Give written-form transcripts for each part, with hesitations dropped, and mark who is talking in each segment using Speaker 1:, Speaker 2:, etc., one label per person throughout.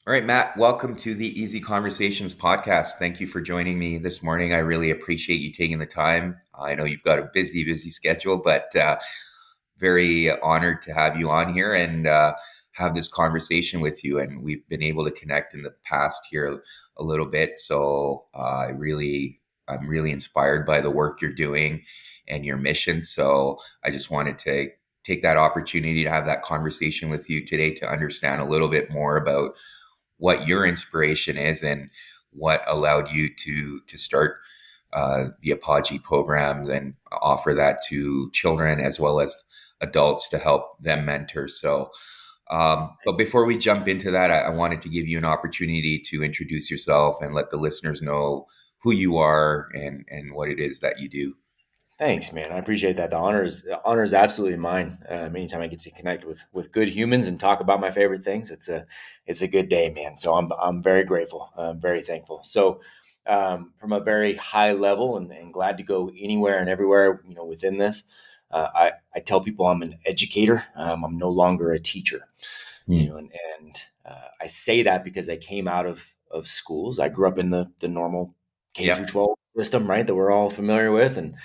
Speaker 1: All right, Matt, welcome to the Easy Conversations podcast. Thank you for joining me this morning. I really appreciate you taking the time. I know you've got a busy schedule, but very honored to have you on here and have this conversation with you. And we've been able to connect in the past here a little bit. So I'm really inspired by the work you're doing and your mission. So I just wanted to take that opportunity to have that conversation with you today to understand a little bit more about what your inspiration is and what allowed you to start the Apogee programs and offer that to children as well as adults to help them mentor. So, but before we jump into that, I wanted to give you an opportunity to introduce yourself and let the listeners know who you are and what it is that you do.
Speaker 2: Thanks, man. I appreciate that. The honor is absolutely mine. Anytime I get to connect with good humans and talk about my favorite things, it's a good day, man. So I'm very grateful. I'm very thankful. So from a very high level, and glad to go anywhere and everywhere, within this. I tell people I'm an educator. I'm no longer a teacher.
Speaker 1: Hmm.
Speaker 2: And I say that because I came out of schools. I grew up in the normal K through
Speaker 1: Yep.
Speaker 2: 12 system, right, that we're all familiar with, and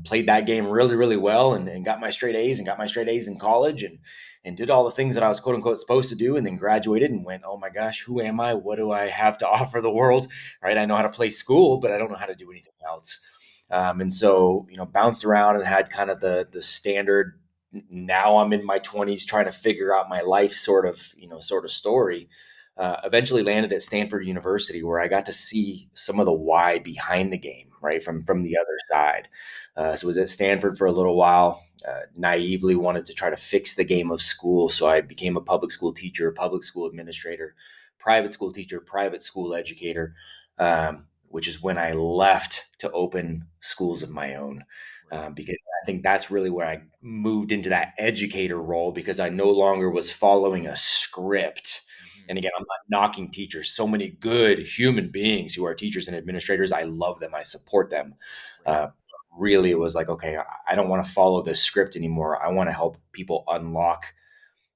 Speaker 2: played that game really, really well, and got my straight A's and got my straight A's in college, and did all the things that I was quote unquote supposed to do, and then graduated and went, oh my gosh, who am I? What do I have to offer the world? Right? I know how to play school, but I don't know how to do anything else. And so, bounced around and had kind of the standard. Now I'm in my 20s trying to figure out my life sort of story. Eventually landed at Stanford University, where I got to see some of the why behind the game, right, from the other side. So I was at Stanford for a little while. Naively wanted to try to fix the game of school, so I became a public school teacher, public school administrator, private school teacher, private school educator. Which is when I left to open schools of my own, because I think that's really where I moved into that educator role, because I no longer was following a script.
Speaker 1: Mhm.
Speaker 2: And again, I'm not knocking teachers. So many good human beings who are teachers and administrators. I love them. I support them.
Speaker 1: Right.
Speaker 2: Uh, Really, it was like, okay, I don't want to follow this script anymore. I want to help people unlock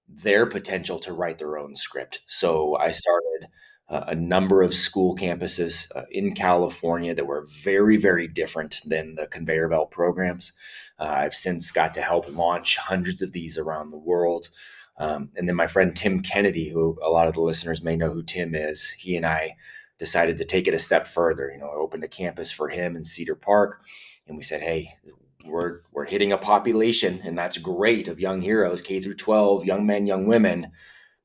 Speaker 2: their potential to write their own script. So I started a number of school campuses in California that were very, very different than the conveyor belt programs. I've since got to help launch hundreds of these around the world. And then my friend Tim Kennedy, who a lot of the listeners may know who Tim is, he and I decided to take it a step further. I opened a campus for him in Cedar Park, and we said, hey, we're hitting a population, and that's great, of young heroes, K through 12, young men, young women,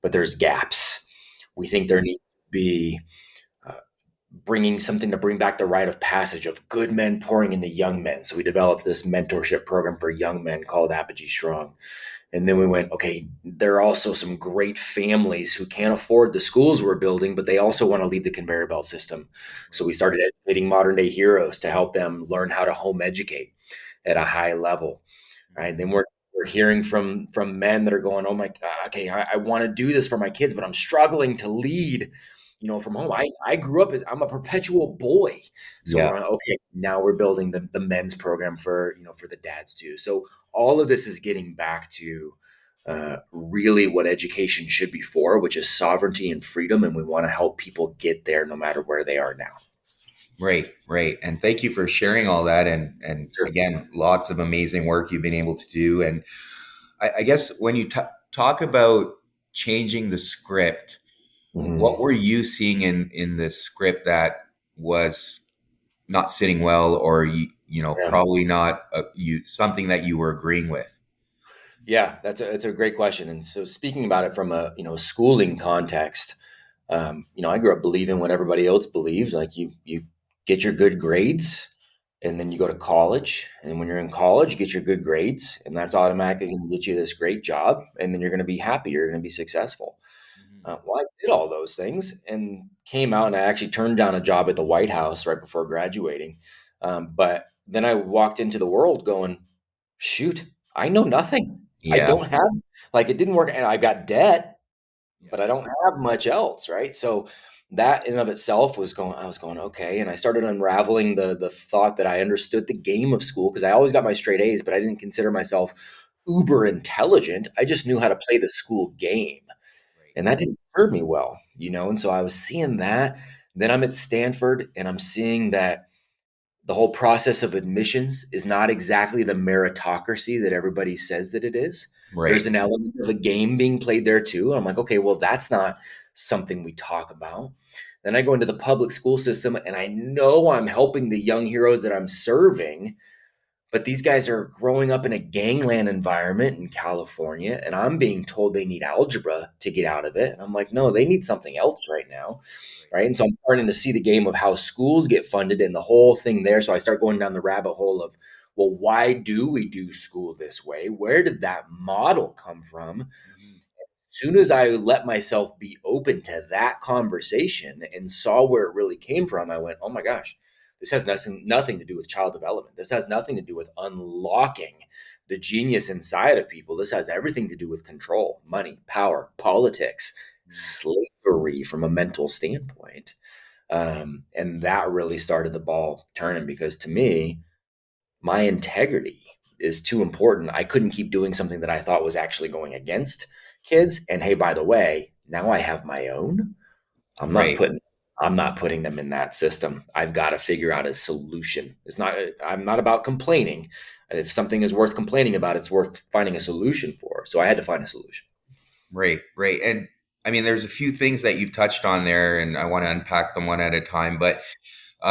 Speaker 2: but there's gaps. We think there needs to be uh, bringing something to bring back the rite of passage of good men pouring into young men. So we developed this mentorship program for young men called Apogee Strong. And then we went, okay, there are also some great families who can't afford the schools we're building, but they also want to leave the conveyor belt system. So
Speaker 1: Right.
Speaker 2: we started educating modern day heroes to help them learn how to home educate at a high level. Right.
Speaker 1: Mhm.
Speaker 2: Then we're hearing from men that are going, oh my God, okay, I want to do this for my kids, but I'm struggling to lead, from home. I grew up as I'm a perpetual boy. So we're
Speaker 1: Yeah.
Speaker 2: on, okay, now we're building the men's program for the dads too. So all of this is getting back to really what education should be for, which is sovereignty and freedom. And we want to help people get there no matter where they are now.
Speaker 1: Right, right. And thank you for sharing all that. And
Speaker 2: Sure.
Speaker 1: again, lots of amazing work you've been able to do. And I guess when you talk about changing the script,
Speaker 2: Mhm.
Speaker 1: what were you seeing in the script that was not sitting well, or
Speaker 2: Yeah.
Speaker 1: probably not you something that you were agreeing with?
Speaker 2: Yeah, that's a great question. And so speaking about it from a schooling context, I grew up believing what everybody else believed. Like you get your good grades, and then you go to college, and when you're in college, you get your good grades, and that's automatically going to get you this great job, and then you're going to be happy, you're going to be successful.
Speaker 1: Mhm.
Speaker 2: Well, I did all those things and came out, and I actually turned down a job at the White House right before graduating. But then I walked into the world going, shoot, I know nothing. I
Speaker 1: Yeah,
Speaker 2: don't have, like, it didn't work. And I got debt,
Speaker 1: yeah,
Speaker 2: but I don't have much else. Right. So that in and of itself I was going, okay. And I started unraveling the thought that I understood the game of school, because I always got my straight A's, but I didn't consider myself uber intelligent. I just knew how to play the school game.
Speaker 1: right.
Speaker 2: And that didn't served me well, and so I was seeing that. Then I'm at Stanford and I'm seeing that the whole process of admissions is not exactly the meritocracy that everybody says that it is.
Speaker 1: Right.
Speaker 2: There's an element of a game being played there too. I'm like, okay, well, that's not something we talk about. Then I go into the public school system and I know I'm helping the young heroes that I'm serving, but these guys are growing up in a gangland environment in California, and I'm being told they need algebra to get out of it. And I'm like, no, they need something else right now.
Speaker 1: Right.
Speaker 2: Right. And so I'm starting to see the game of how schools get funded and the whole thing there. So I start going down the rabbit hole of, well, why do we do school this way? Where did that model come from?
Speaker 1: Mhm.
Speaker 2: Soon as I let myself be open to that conversation and saw where it really came from, I went, oh my gosh, this has nothing to do with child development. This has nothing to do with unlocking the genius inside of people. This has everything to do with control, money, power, politics,
Speaker 1: Mhm.
Speaker 2: slavery from a mental standpoint. And that really started the ball turning because to me, my integrity is too important. I couldn't keep doing something that I thought was actually going against kids. And hey, by the way, now I have my own. I'm not
Speaker 1: Right.
Speaker 2: putting I'm not putting them in that system. I've got to figure out a solution. I'm not about complaining. If something is worth complaining about, it's worth finding a solution for. So I had to find a solution.
Speaker 1: Right. Right. And I mean, there's a few things that you've touched on there, and I want to unpack them one at a time. But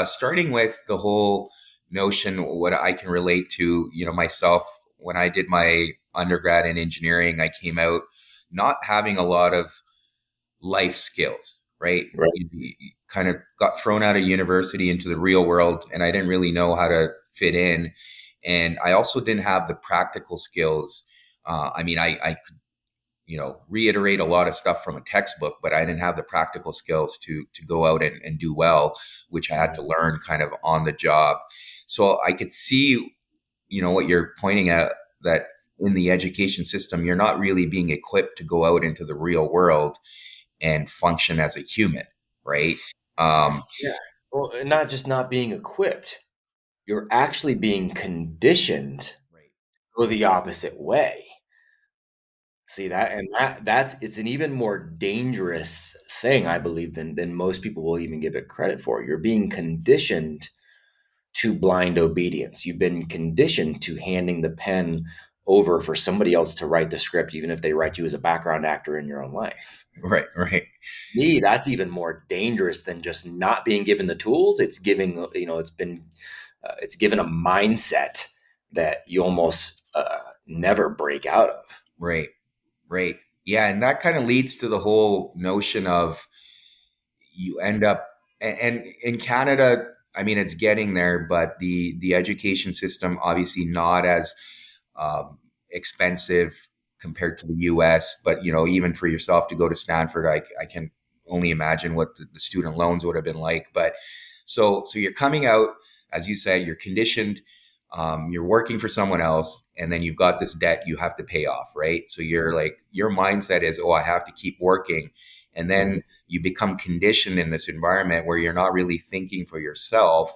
Speaker 1: starting with the whole notion, what I can relate to, myself, when I did my undergrad in engineering, I came out not having a lot of life skills, right?
Speaker 2: Right.
Speaker 1: You kind of got thrown out of university into the real world, and I didn't really know how to fit in. And I also didn't have the practical skills. I mean, I could, reiterate a lot of stuff from a textbook, but I didn't have the practical skills to go out and do well, which I had to learn kind of on the job. So I could see, what you're pointing at, that in the education system, you're not really being equipped to go out into the real world and function as a human, right? Um,
Speaker 2: Yeah. Well, and not just not being equipped, you're actually being conditioned to
Speaker 1: right,
Speaker 2: go the opposite way. See that, and that's it's an even more dangerous thing, I believe, than most people will even give it credit for. You're being conditioned to blind obedience. You've been conditioned to handing the pen over for somebody else to write the script, even if they write you as a background actor in your own life.
Speaker 1: right, right,
Speaker 2: Me, that's even more dangerous than just not being given the tools. It's giving, it's given a mindset that you almost never break out of.
Speaker 1: right, right. Yeah, and that kind of leads to the whole notion of you end up, and in Canada, I mean, it's getting there, but the education system obviously not as expensive compared to the U.S. But even for yourself to go to Stanford, I can only imagine what the student loans would have been like. But so you're coming out, as you said, you're conditioned. You're working for someone else, and then you've got this debt you have to pay off, right? So you're like, your mindset is, oh, I have to keep working, and
Speaker 2: Mhm,
Speaker 1: then you become conditioned in this environment where you're not really thinking for yourself.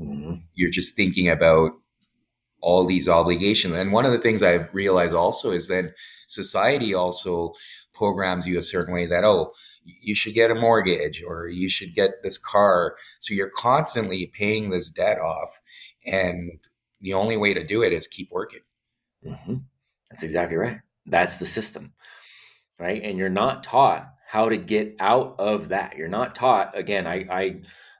Speaker 2: mhm,
Speaker 1: You're just thinking about all these obligations. And one of the things I realize also is that society also programs you a certain way, that, oh, you should get a mortgage or you should get this car. So you're constantly paying this debt off. And the only way to do it is keep working.
Speaker 2: mhm. That's exactly right. That's the system, right? And you're not taught how to get out of that. You're not taught. Again,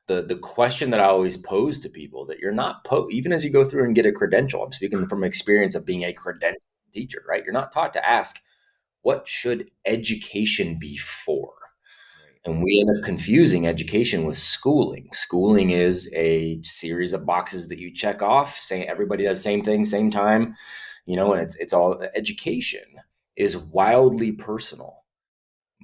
Speaker 2: the question that I always pose to people, that you're not even as you go through and get a credential. I'm speaking from experience of being a credentialed teacher, right? You're not taught to ask, what should education be for?
Speaker 1: Right.
Speaker 2: And we end up confusing education with schooling. Schooling is a series of boxes that you check off. Say everybody does the same thing, same time, and it's all. Education is wildly personal.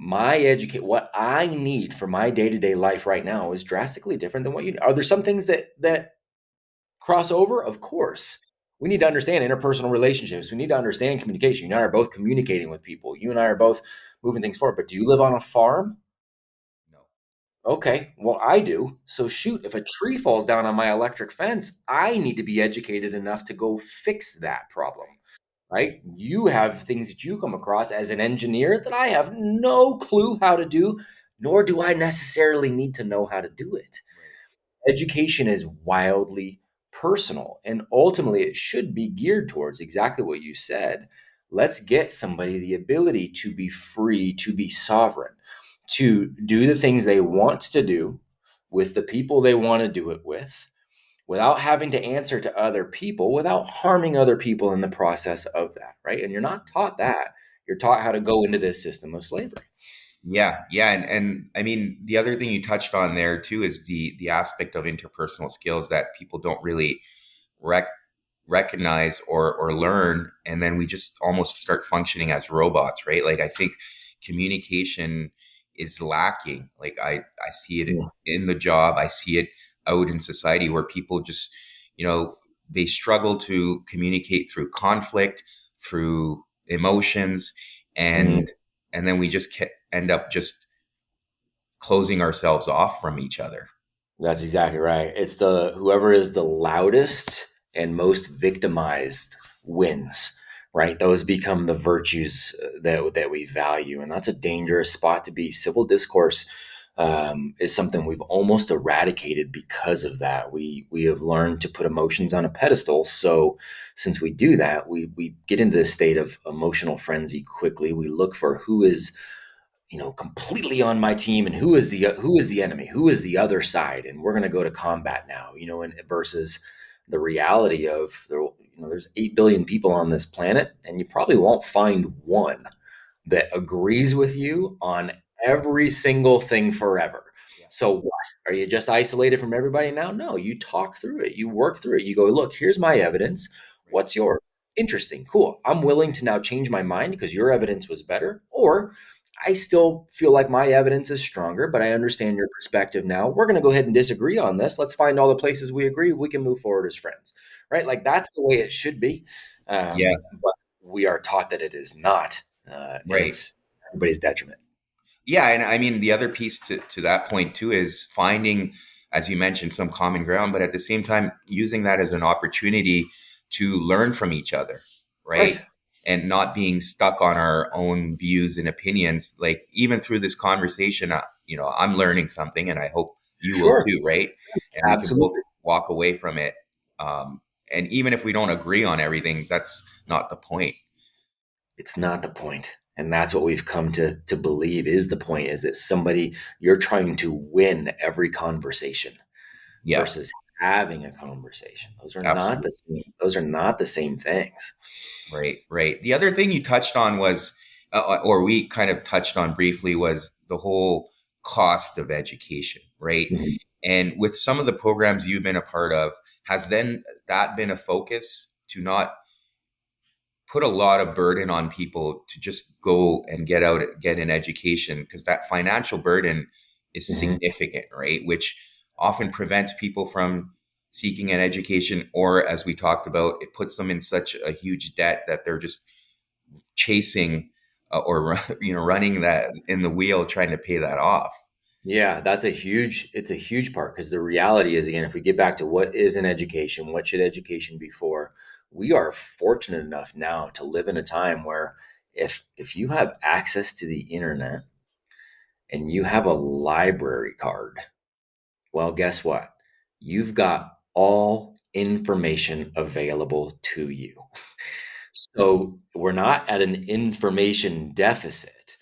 Speaker 2: What I need for my day-to-day life right now is drastically different than what you. Are there some things that cross over? Of course. We need to understand interpersonal relationships. We need to understand communication. You and I are both communicating with people. You and I are both moving things forward. But do you live on a farm?
Speaker 1: No.
Speaker 2: Okay, well, I do. So shoot, if a tree falls down on my electric fence, I need to be educated enough to go fix that problem.
Speaker 1: Right.
Speaker 2: right? You have things that you come across as an engineer that I have no clue how to do, nor do I necessarily need to know how to do it.
Speaker 1: Right.
Speaker 2: Education is wildly personal, and ultimately it should be geared towards exactly what you said. Let's get somebody the ability to be free, to be sovereign, to do the things they want to do with the people they want to do it with, without having to answer to other people, without harming other people in the process of that, right? And you're not taught that. You're taught how to go into this system of slavery.
Speaker 1: Yeah, yeah, and I mean the other thing you touched on there too is the aspect of interpersonal skills that people don't really rec- recognize or learn, and then we just almost start functioning as robots, right? Like I think communication is lacking. Like I see it
Speaker 2: Mm.
Speaker 1: in the job, I see it out in society where people just, you know, they struggle to communicate through conflict, through emotions,
Speaker 2: Mm.
Speaker 1: and then we just end up just closing ourselves off from each other.
Speaker 2: That's exactly right. It's the whoever is the loudest and most victimized wins, right? Those become the virtues that we value, and that's a dangerous spot to be. Civil discourse is something we've almost eradicated because of that. We have learned to put emotions on a pedestal. So since we do that, we get into this state of emotional frenzy quickly. We look for who is, completely on my team, and who is the enemy, who is the other side, and we're going to go to combat now, and versus the reality of there's 8 billion people on this planet, and you probably won't find one that agrees with you on every single thing forever.
Speaker 1: Yeah.
Speaker 2: So what? Are you just isolated from everybody now? No, you talk through it, you work through it, you go, look, here's my evidence.
Speaker 1: Right.
Speaker 2: What's yours? Interesting, cool. I'm willing to now change my mind because your evidence was better, or I still feel like my evidence is stronger, but I understand your perspective now. We're going to go ahead and disagree on this. Let's find all the places we agree. We can move forward as friends, right? Like that's the way it should be.
Speaker 1: Yeah.
Speaker 2: But we are taught that it is not, and
Speaker 1: Right.
Speaker 2: it's everybody's detriment.
Speaker 1: Yeah, and I mean the other piece to that point too is finding, as you mentioned, some common ground, but at the same time using that as an opportunity to learn from each other, right?
Speaker 2: Right.
Speaker 1: And not being stuck on our own views and opinions. Like even through this conversation, I'm learning something, and I hope you will
Speaker 2: Sure.
Speaker 1: too, right? And we can both
Speaker 2: Absolutely.
Speaker 1: walk away from it. Um, and even if we don't agree on everything, that's not the point.
Speaker 2: It's not the point. And that's what we've come to believe is the point, is that somebody, you're trying to win every conversation
Speaker 1: Yeah,
Speaker 2: versus having a conversation. Those are not the
Speaker 1: absolutely.
Speaker 2: same. Those are not the same things.
Speaker 1: Right, right. The other thing you touched on was, or we kind of touched on briefly, was the whole cost of education, right?
Speaker 2: Mhm.
Speaker 1: And with some of the programs you've been a part of, has then that been a focus to not put a lot of burden on people to just go and get an education? Because that financial burden is
Speaker 2: Mhm.
Speaker 1: significant, right? Which often prevents people from seeking an education, or as we talked about, it puts them in such a huge debt that they're just chasing or running that in the wheel trying to pay that off.
Speaker 2: Yeah, it's a huge part, because the reality is, again, if we get back to what is an education, what should education be for? We are fortunate enough now to live in a time where if you have access to the internet and you have a library card, well, guess what? You've got all information available to you. So we're not at an information deficit.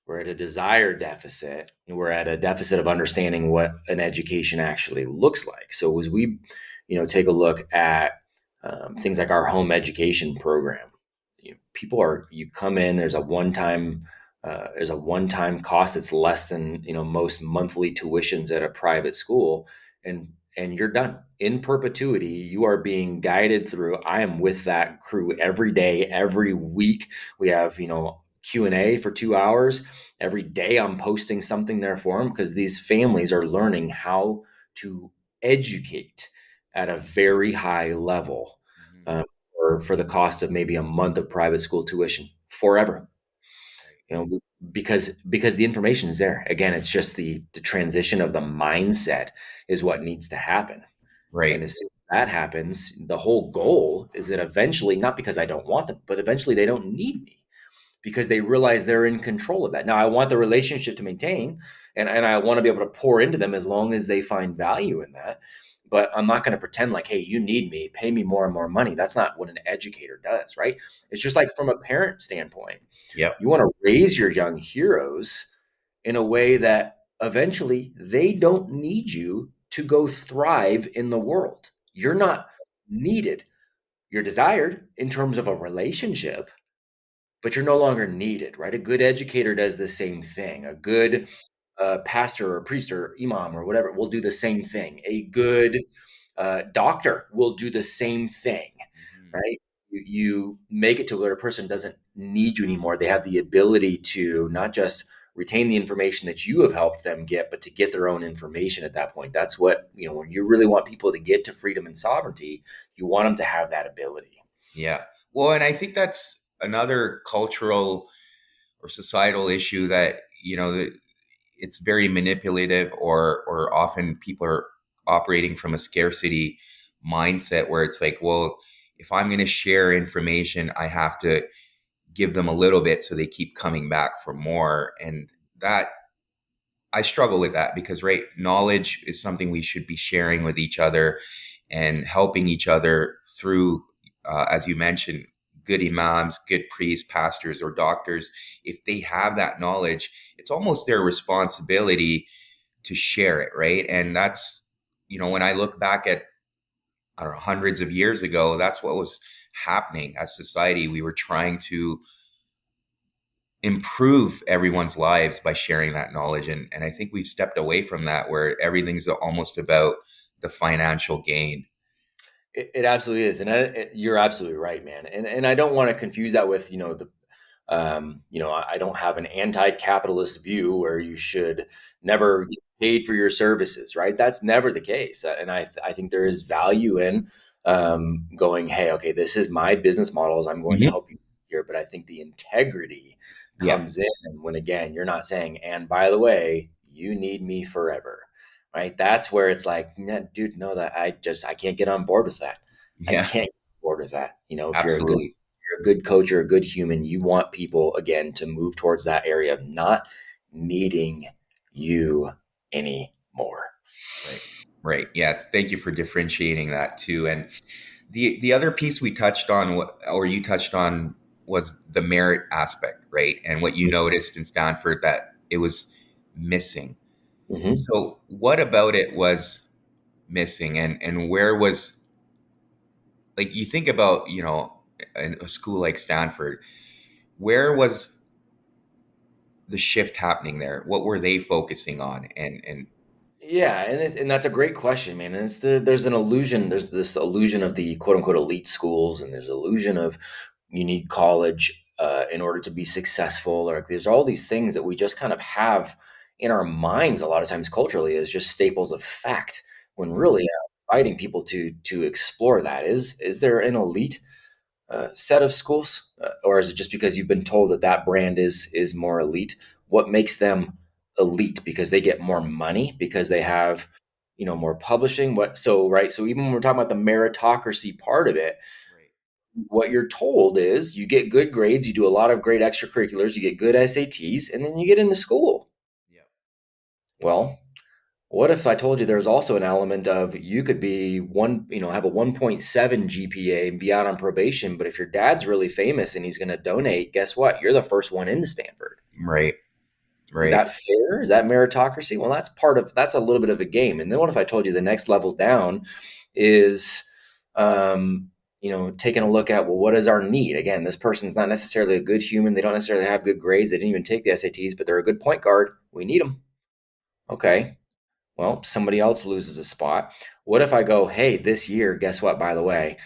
Speaker 2: We're at a desire deficit. We're at a deficit of understanding what an education actually looks like. So as we, take a look at things like our home education program, you come in. There's a one-time cost that's less than most monthly tuitions at a private school, and you're done in perpetuity. You are being guided through. I am with that crew every day, every week. We have Q&A for 2 hours every day. I'm posting something there for them because these families are learning how to educate at a very high level,
Speaker 1: Mhm.
Speaker 2: um, for the cost of maybe a month of private school tuition forever.
Speaker 1: Right.
Speaker 2: you know because the information is there. Again, it's just the transition of the mindset is what needs to happen. And
Speaker 1: Right.
Speaker 2: that happens, the whole goal is that eventually, not because I don't want them, but eventually they don't need me because they realize they're in control of that. Now, I want the relationship to maintain, and I want to be able to pour into them as long as they find value in that. But I'm not going to pretend like, hey, you need me, pay me more and more money. That's not what an educator does, right? It's just like from a parent standpoint,
Speaker 1: Yep.
Speaker 2: you want to raise your young heroes in a way that eventually they don't need you to go thrive in the world. You're not needed. You're desired in terms of a relationship, but you're no longer needed, right? A good educator does the same thing. A good pastor or priest or imam or whatever will do the same thing. A good doctor will do the same thing,
Speaker 1: Mhm.
Speaker 2: right? You make it to where a person doesn't need you anymore. They have the ability to not just retain the information that you have helped them get, but to get their own information at that point. That's what, when you really want people to get to freedom and sovereignty, you want them to have that ability.
Speaker 1: Yeah. Well, and I think that's another cultural or societal issue that, it's very manipulative, or often people are operating from a scarcity mindset where it's like, well, if I'm going to share information, I have to give them a little bit so they keep coming back for more. And that, I struggle with that, because right, knowledge is something we should be sharing with each other and helping each other through, as you mentioned, good imams, good priests, pastors, or doctors. If they have that knowledge, it's almost their responsibility to share it, right? And that's, when I look back at, I don't know, hundreds of years ago, that's what was happening as society. We were trying to improve everyone's lives by sharing that knowledge. And I think we've stepped away from that, where everything's almost about the financial gain.
Speaker 2: It absolutely is, and you're absolutely right, man. And I don't want to confuse that with I don't have an anti-capitalist view where you should never get paid for your services, right? That's never the case, and I think there is value in going, hey, okay, this is my business models. I'm going to
Speaker 1: Mhm.
Speaker 2: help you here, but I think the integrity
Speaker 1: Yeah.
Speaker 2: comes in when again you're not saying, and by the way, you need me forever. Right, that's where it's like, "Nah, dude, no, that I can't get on board with that. I
Speaker 1: Yeah.
Speaker 2: can't get on board with that. If
Speaker 1: Absolutely.
Speaker 2: you're a good coach or a good human, you want people again to move towards that area of not needing you anymore.
Speaker 1: Right. Right. Yeah. Thank you for differentiating that too. And the other piece we touched on, or you touched on, was the merit aspect, right? And what you noticed in Stanford, that it was missing.
Speaker 2: Mhm.
Speaker 1: So what about it was missing, and where was, like, you think about, in a school like Stanford, where was the shift happening there? What were they focusing on? And
Speaker 2: Yeah, and that's a great question, man. And there's an illusion. There's this illusion of the quote unquote elite schools, and there's illusion of you need college in order to be successful. Or there's all these things that we just kind of have in our minds a lot of times culturally as just staples of fact. When really inviting people to explore that is there an elite set of schools, or is it just because you've been told that that brand is more elite? What makes them elite? Because they get more money, because they have more publishing. What so right? So even when we're talking about the meritocracy part of it,
Speaker 1: right.
Speaker 2: what you're told is you get good grades, you do a lot of great extracurriculars, you get good SATs, and then you get into school.
Speaker 1: Yeah.
Speaker 2: Well, what if I told you there's also an element of you could be have a 1.7 GPA and be out on probation, but if your dad's really famous and he's going to donate, guess what? You're the first one into Stanford.
Speaker 1: Right.
Speaker 2: Is
Speaker 1: Right.
Speaker 2: that fair? Is that meritocracy? Well, that's a little bit of a game. And then what if I told you the next level down is, taking a look at, well, what is our need? Again, this person's not necessarily a good human. They don't necessarily have good grades. They didn't even take the SATs, but they're a good point guard. We need them. Okay. Well, somebody else loses a spot. What if I go, hey, this year, guess what? By the way,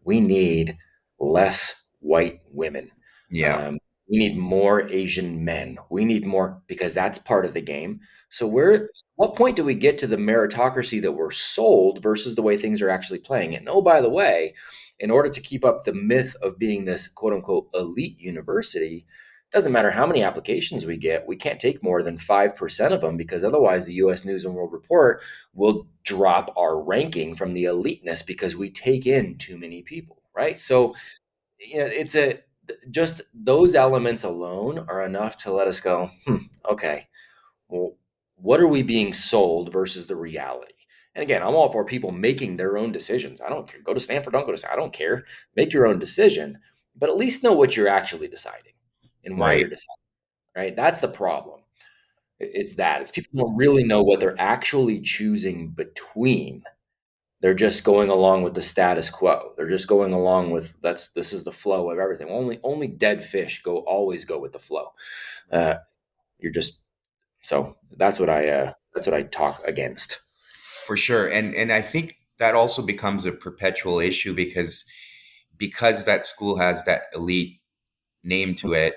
Speaker 2: we need less white women.
Speaker 1: Yeah.
Speaker 2: Um, we need more Asian men. We need more because that's part of the game. So where, what point do we get to the meritocracy that we're sold versus the way things are actually playing it? And oh, by the way, in order to keep up the myth of being this quote unquote elite university, doesn't matter how many applications we get, we can't take more than 5% of them, because otherwise the US News and World Report will drop our ranking from the eliteness because we take in too many people, right? So, it's just those elements alone are enough to let us go, okay, well, what are we being sold versus the reality? And again, I'm all for people making their own decisions. I don't care. Go to Stanford, don't go to Stanford. I don't care. Make your own decision, but at least know what you're actually deciding and why
Speaker 1: Right.
Speaker 2: you're deciding, right? That's the problem. It's people don't really know what they're actually choosing between. They're just going along with the status quo. They're just going along with this is the flow of everything. Only dead fish always go with the flow.
Speaker 1: Right.
Speaker 2: Uh, you're just so that's what I talk against.
Speaker 1: For sure. And I think that also becomes a perpetual issue because that school has that elite name to it.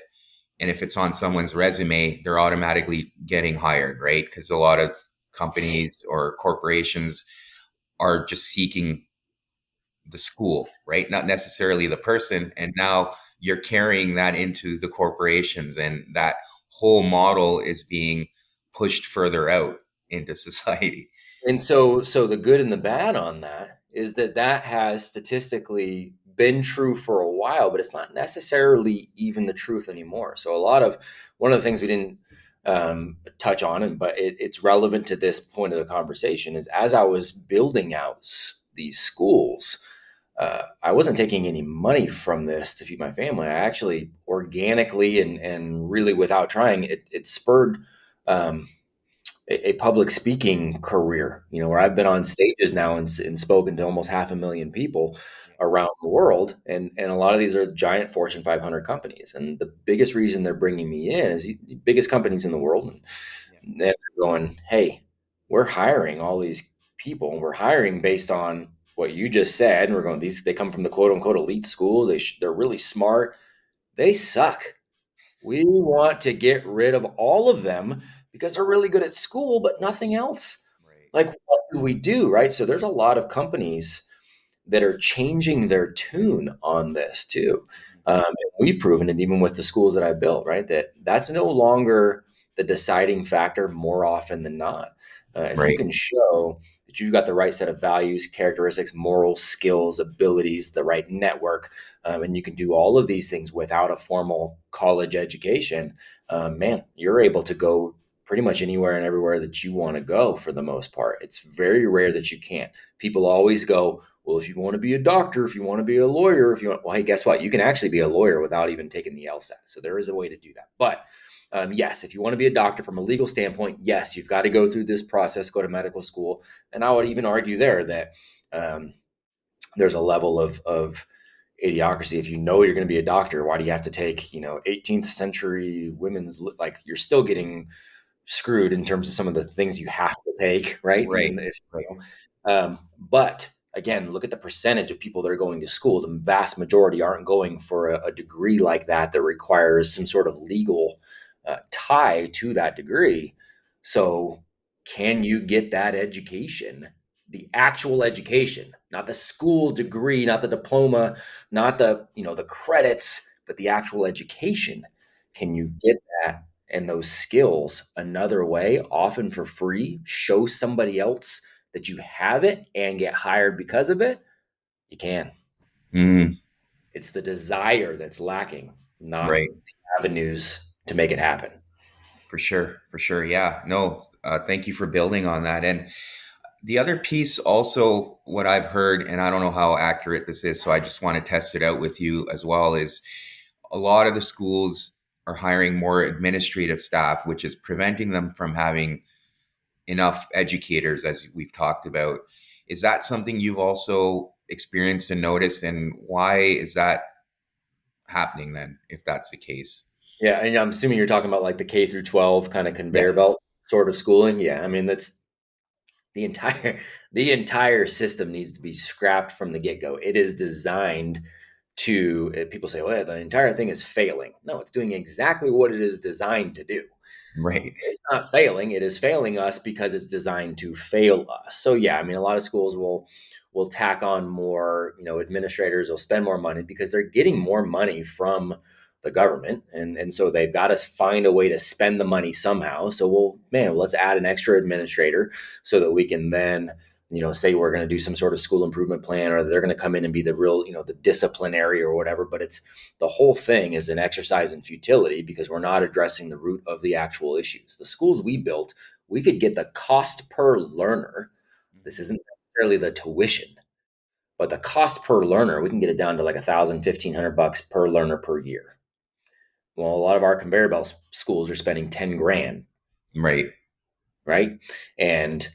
Speaker 1: And if it's on someone's resume, they're automatically getting hired, right? Because a lot of companies or corporations are just seeking the school, right? Not necessarily the person. And now you're carrying that into the corporations, and that whole model is being pushed further out into society.
Speaker 2: And so the good and the bad on that is that has statistically been true for a while, but it's not necessarily even the truth anymore. So one of the things we didn't touch on, but it's relevant to this point of the conversation, is as I was building out these schools, I wasn't taking any money from this to feed my family. I actually organically and really without trying, it spurred um, a public speaking career, where I've been on stages now and spoken to almost 500,000 people around the world. And a lot of these are giant Fortune 500 companies. And the biggest reason they're bringing me in is the biggest companies in the world.
Speaker 1: Yeah.
Speaker 2: And they're going, hey, we're hiring all these people, and we're hiring based on what you just said. And we're going, they come from the quote unquote elite schools. They're really smart. They suck. We want to get rid of all of them because they're really good at school, but nothing else.
Speaker 1: Right.
Speaker 2: Like, what do we do? Right. So there's a lot of companies that are changing their tune on this too. And we've proven it even with the schools that I built, right? That's no longer the deciding factor more often than not. If you
Speaker 1: Right.
Speaker 2: can show that you've got the right set of values, characteristics, morals, skills, abilities, the right network, and you can do all of these things without a formal college education, man, you're able to go pretty much anywhere and everywhere that you want to go for the most part. It's very rare that you can't. People always go, well, if you want to be a doctor, if you want to be a lawyer, well, hey, guess what? You can actually be a lawyer without even taking the LSAT. So there is a way to do that. But yes, if you want to be a doctor from a legal standpoint, yes, you've got to go through this process, go to medical school. And I would even argue there that um, there's a level of idiocracy. If you know you're going to be a doctor, why do you have to take, 18th century women's, like you're still getting screwed in terms of some of the things you have to take, right?
Speaker 1: Right.
Speaker 2: Even if,
Speaker 1: Right.
Speaker 2: but again, look at the percentage of people that are going to school. The vast majority aren't going for a degree like that requires some sort of legal tie to that degree. So, can you get that education, the actual education, not the school degree, not the diploma, not the credits, but the actual education? Can you get that and those skills another way, often for free? Show somebody else that you have it and get hired because of it. You can.
Speaker 1: Mm,
Speaker 2: It's the desire that's lacking, not
Speaker 1: right.
Speaker 2: the avenues to make it happen.
Speaker 1: For sure. For sure. Yeah. No, thank you for building on that. And the other piece, also, what I've heard, and I don't know how accurate this is, so I just want to test it out with you as well, is a lot of the schools are hiring more administrative staff, which is preventing them from having enough educators, as we've talked about. Is that something you've also experienced and noticed? And why is that happening then, if that's the case?
Speaker 2: Yeah, and I'm assuming you're talking about like the K through 12 kind of
Speaker 1: Yeah.
Speaker 2: conveyor belt sort of schooling. Yeah, I mean that's the entire the entire system needs to be scrapped from the get-go. It is designed to people say, well, the entire thing is failing. No, it's doing exactly what it is designed to do.
Speaker 1: Right.
Speaker 2: It's not failing. It is failing us because it's designed to fail us. So yeah, I mean, a lot of schools will tack on more, administrators will spend more money because they're getting more money from the government. And so they've got to find a way to spend the money somehow. So, let's add an extra administrator so that we can then, say we're going to do some sort of school improvement plan, or they're going to come in and be the real, the disciplinary or whatever. But it's the whole thing is an exercise in futility because we're not addressing the root of the actual issues. The schools we built, we could get the cost per learner. This isn't necessarily the tuition, but the cost per learner, we can get it down to like $1,000, $1,500 per learner per year. Well, a lot of our conveyor belt schools are spending 10 grand.
Speaker 1: Right.
Speaker 2: Right. And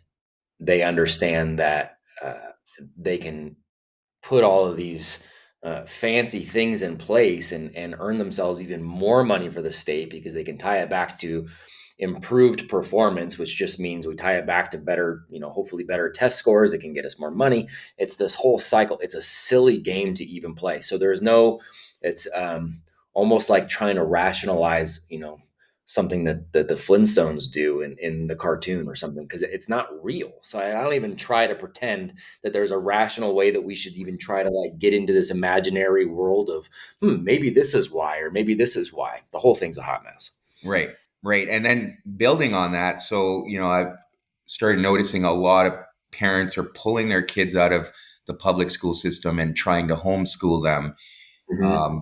Speaker 2: they understand that they can put all of these fancy things in place and earn themselves even more money for the state because they can tie it back to improved performance, which just means we tie it back to better, hopefully better test scores. It can get us more money. It's this whole cycle. It's a silly game to even play. So it's almost like trying to rationalize, something that the Flintstones do in the cartoon or something, because it's not real. So I don't even try to pretend that there's a rational way that we should even try to like get into this imaginary world of, maybe this is why, or maybe this is why. The whole thing's a hot mess.
Speaker 1: Right. Right. And then building on that, so, I've started noticing a lot of parents are pulling their kids out of the public school system and trying to homeschool them.
Speaker 2: Mm-hmm.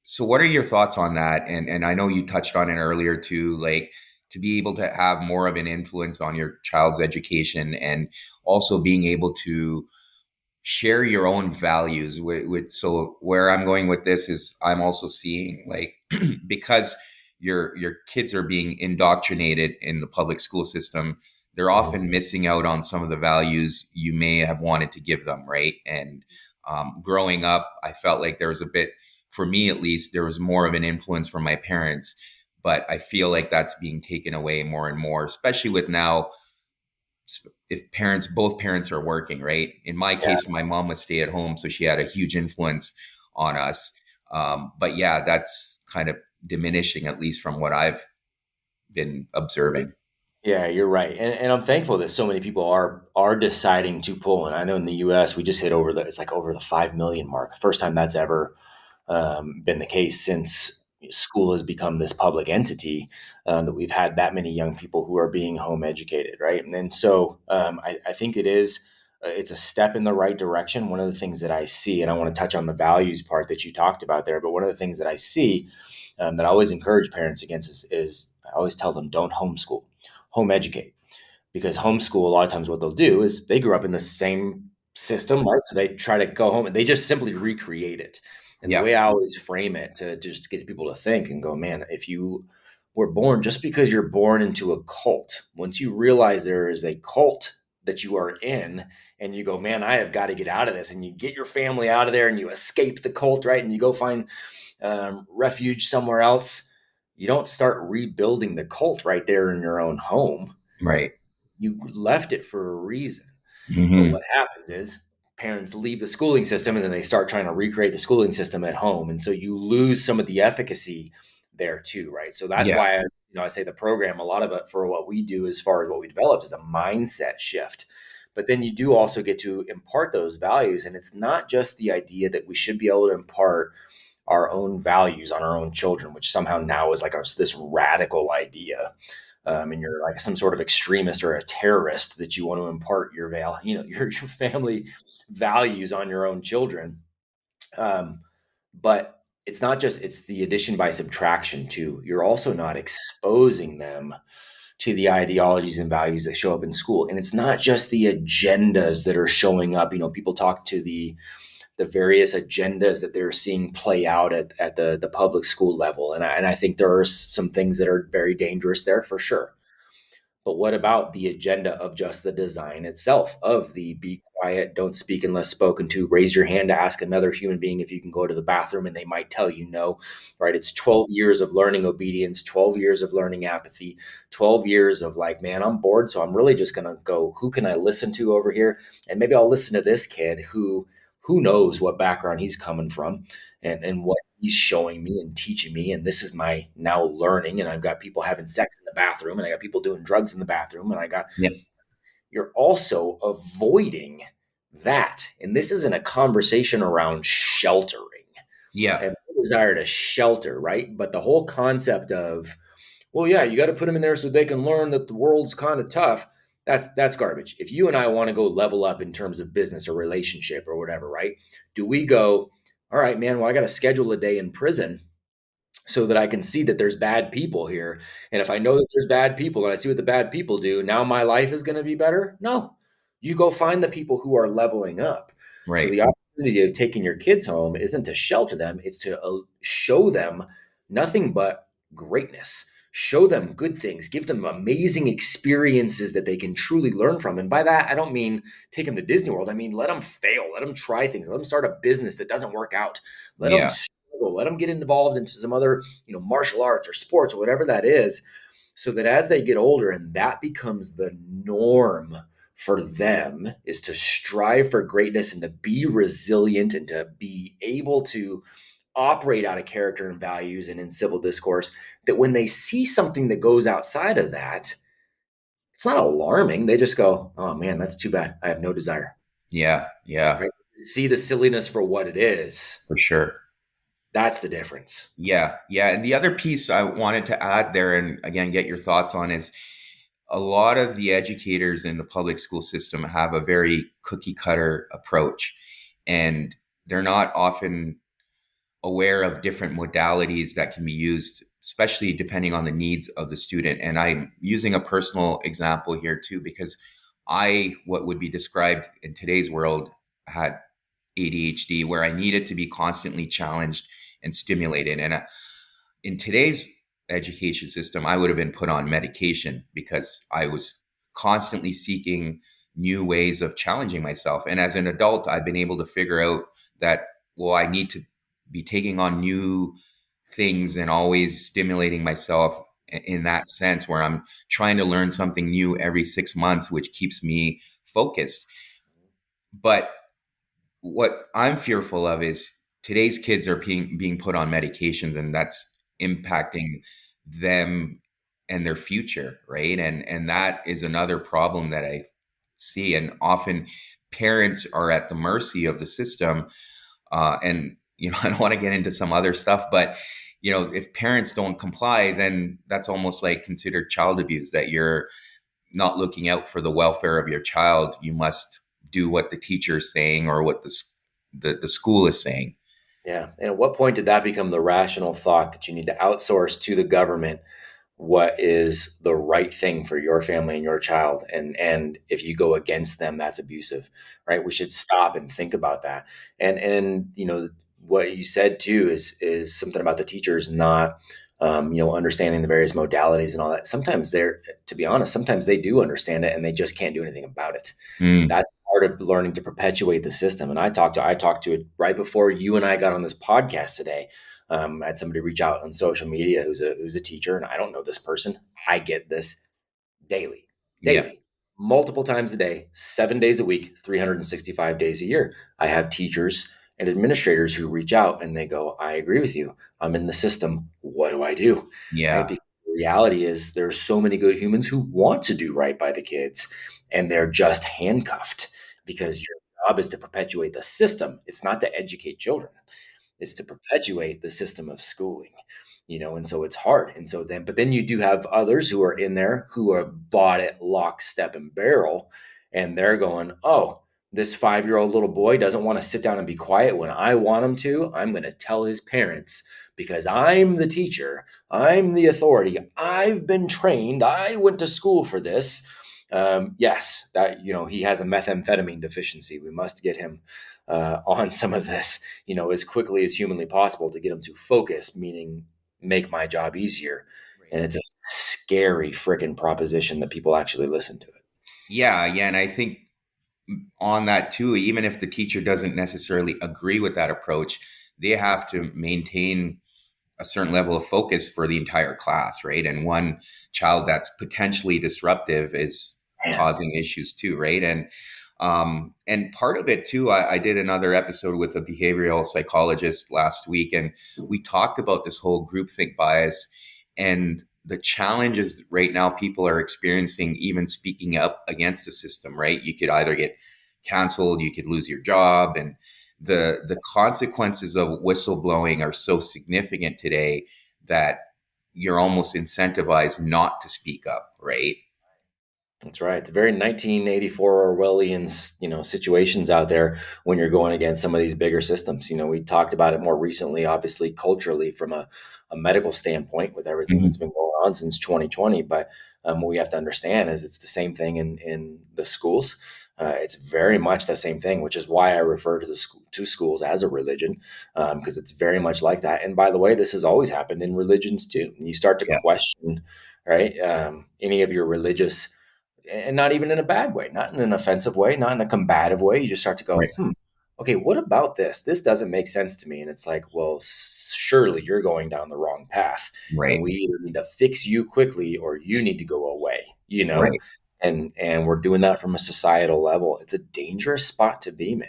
Speaker 1: So what are your thoughts on that? And I know you touched on it earlier too, like to be able to have more of an influence on your child's education and also being able to share your own values with so where I'm going with this is I'm also seeing like because your kids are being indoctrinated in the public school system, they're often missing out on some of the values you may have wanted to give them, right? And growing up, I felt like there was a bit, for me at least, there was more of an influence from my parents, but I feel like that's being taken away more and more, especially with now if both parents are working, right? In my
Speaker 2: Yeah.
Speaker 1: case, my mom was stay at home, so she had a huge influence on us. But yeah, that's kind of diminishing, at least from what I've been observing.
Speaker 2: Yeah, you're right, and I'm thankful that so many people are deciding to pull. And I know in the U.S. we just hit it's like over the 5 million mark. First time that's ever been the case since school has become this public entity, that we've had that many young people who are being home educated, right? And so I think it's a step in the right direction. One of the things that I see, and I want to touch on the values part that you talked about there, but one of the things that I see that I always encourage parents against is I always tell them don't homeschool, home educate, because homeschool, a lot of times what they'll do is they grew up in the same system, right? So they try to go home and they just simply recreate it. And the
Speaker 1: Yeah,
Speaker 2: way I always frame it to just get people to think and go, man, if you were born, just because you're born into a cult, once you realize there is a cult that you are in, and you go, man, I have got to get out of this, and you get your family out of there and you escape the cult, right? And you go find refuge somewhere else. You don't start rebuilding the cult right there in your own home.
Speaker 1: right.
Speaker 2: You left it for a reason. But
Speaker 1: Hmm.
Speaker 2: what happens is parents leave the schooling system and then they start trying to recreate the schooling system at home. And so you lose some of the efficacy there too, right? So that's
Speaker 1: Yeah,
Speaker 2: why I say the program, a lot of it for what we do as far as what we developed is a mindset shift. But then you do also get to impart those values. And it's not just the idea that we should be able to impart our own values on our own children, which somehow now is like this radical idea, and you're like some sort of extremist or a terrorist that you want to impart your family values on your own children. But it's the addition by subtraction too. You're also not exposing them to the ideologies and values that show up in school. And it's not just the agendas that are showing up. People talk to the various agendas that they're seeing play out at the public school level. And I think there are some things that are very dangerous there for sure. But what about the agenda of just the design itself, of the be quiet, don't speak unless spoken to, raise your hand to ask another human being if you can go to the bathroom and they might tell you no, right? It's 12 years of learning obedience, 12 years of learning apathy, 12 years of like, man, I'm bored. So I'm really just going to go, who can I listen to over here? And maybe I'll listen to this kid who knows what background he's coming from and what he's showing me and teaching me. And this is my now learning. And I've got people having sex in the bathroom and I got people doing drugs in the bathroom. And
Speaker 1: yeah,
Speaker 2: you're also avoiding that. And this isn't a conversation around sheltering.
Speaker 1: yeah,
Speaker 2: And desire to shelter, right? But the whole concept of, well, yeah, you got to put them in there so they can learn that the world's kind of tough. That's garbage. If you and I want to go level up in terms of business or relationship or whatever, right? Do we go, all right, man, well, I got to schedule a day in prison so that I can see that there's bad people here. And if I know that there's bad people and I see what the bad people do, now my life is going to be better? No. You go find the people who are leveling up. So
Speaker 1: Right.
Speaker 2: the opportunity of taking your kids home isn't to shelter them, it's to show them nothing but greatness. Show them good things, give them amazing experiences that they can truly learn from. And by that, I don't mean take them to Disney World. I mean, let them fail, let them try things, let them start a business that doesn't work out. Let them
Speaker 1: Yeah.
Speaker 2: struggle, let them get involved into some other, martial arts or sports or whatever that is, so that as they get older and that becomes the norm for them, is to strive for greatness and to be resilient and to be able to operate out of character and values and in civil discourse, that when they see something that goes outside of that, it's not alarming. They just go, oh man, that's too bad. I have no desire.
Speaker 1: Yeah. Yeah.
Speaker 2: Right? See the silliness for what it is.
Speaker 1: For sure.
Speaker 2: That's the difference.
Speaker 1: Yeah. Yeah. And the other piece I wanted to add there, and again, get your thoughts on, is a lot of the educators in the public school system have a very cookie cutter approach, and they're not often aware of different modalities that can be used, especially depending on the needs of the student. And I'm using a personal example here too, because what would be described in today's world, had ADHD, where I needed to be constantly challenged and stimulated. And in today's education system, I would have been put on medication because I was constantly seeking new ways of challenging myself. And as an adult, I've been able to figure out that, well, I need to be taking on new things and always stimulating myself in that sense, where I'm trying to learn something new every 6 months, which keeps me focused. But what I'm fearful of is today's kids are being put on medications, and that's impacting them and their future, right? And that is another problem that I see. And often parents are at the mercy of the system. And I don't want to get into some other stuff, but if parents don't comply, then that's almost like considered child abuse, that you're not looking out for the welfare of your child. You must do what the teacher is saying or what the school is saying.
Speaker 2: Yeah. And at what point did that become the rational thought that you need to outsource to the government what is the right thing for your family and your child? And if you go against them, that's abusive, right? We should stop and think about that. And what you said too is something about the teachers not understanding the various modalities and all that. Sometimes to be honest, sometimes they do understand it and they just can't do anything about it.
Speaker 1: Mm,
Speaker 2: That's part of learning to perpetuate the system. And I talked to it right before you and I got on this podcast today. I had somebody reach out on social media who's a teacher, and I don't know this person. I get this daily,
Speaker 1: yeah,
Speaker 2: multiple times a day, 7 days a week, 365 days a year. I have teachers and administrators who reach out and they go, I agree with you. I'm in the system. What do I do? Right?
Speaker 1: yeah,
Speaker 2: Because the reality is there's so many good humans who want to do right by the kids, and they're just handcuffed because your job is to perpetuate the system. It's not to educate children. Is to perpetuate the system of schooling, and so it's hard. And so but then you do have others who are in there who have bought it lock, step, and barrel, and they're going, oh, this 5-year-old little boy doesn't want to sit down and be quiet when I want him to. I'm going to tell his parents because I'm the teacher, I'm the authority, I've been trained, I went to school for this. Yes, that he has a methamphetamine deficiency. We must get him on some of this, as quickly as humanly possible to get him to focus, meaning make my job easier.
Speaker 1: right.
Speaker 2: And it's a scary freaking proposition that people actually listen to it.
Speaker 1: Yeah. And I think on that too, even if the teacher doesn't necessarily agree with that approach, they have to maintain a certain level of focus for the entire class, right? And one child that's potentially disruptive is
Speaker 2: Man,
Speaker 1: causing issues too, right? And part of it too, I did another episode with a behavioral psychologist last week, and we talked about this whole groupthink bias and the challenges right now people are experiencing, even speaking up against the system, right? You could either get canceled, you could lose your job, and the consequences of whistleblowing are so significant today that you're almost incentivized not to speak up, right?
Speaker 2: That's right. It's very 1984 Orwellian, situations out there when you're going against some of these bigger systems. We talked about it more recently, obviously culturally from a medical standpoint with everything that's
Speaker 1: Mhm.
Speaker 2: been going on since 2020. But what we have to understand is it's the same thing in the schools. It's very much the same thing, which is why I refer to to schools as a religion, because it's very much like that. And by the way, this has always happened in religions too. And you start to
Speaker 1: Yeah,
Speaker 2: question, right, any of your religious, and not even in a bad way, not in an offensive way, not in a combative way. You just start to go,
Speaker 1: right,
Speaker 2: okay, what about this? This doesn't make sense to me. And it's like, well, surely you're going down the wrong path. And
Speaker 1: right,
Speaker 2: we either need to fix you quickly or you need to go away.
Speaker 1: right.
Speaker 2: And we're doing that from a societal level. It's a dangerous spot to be, man.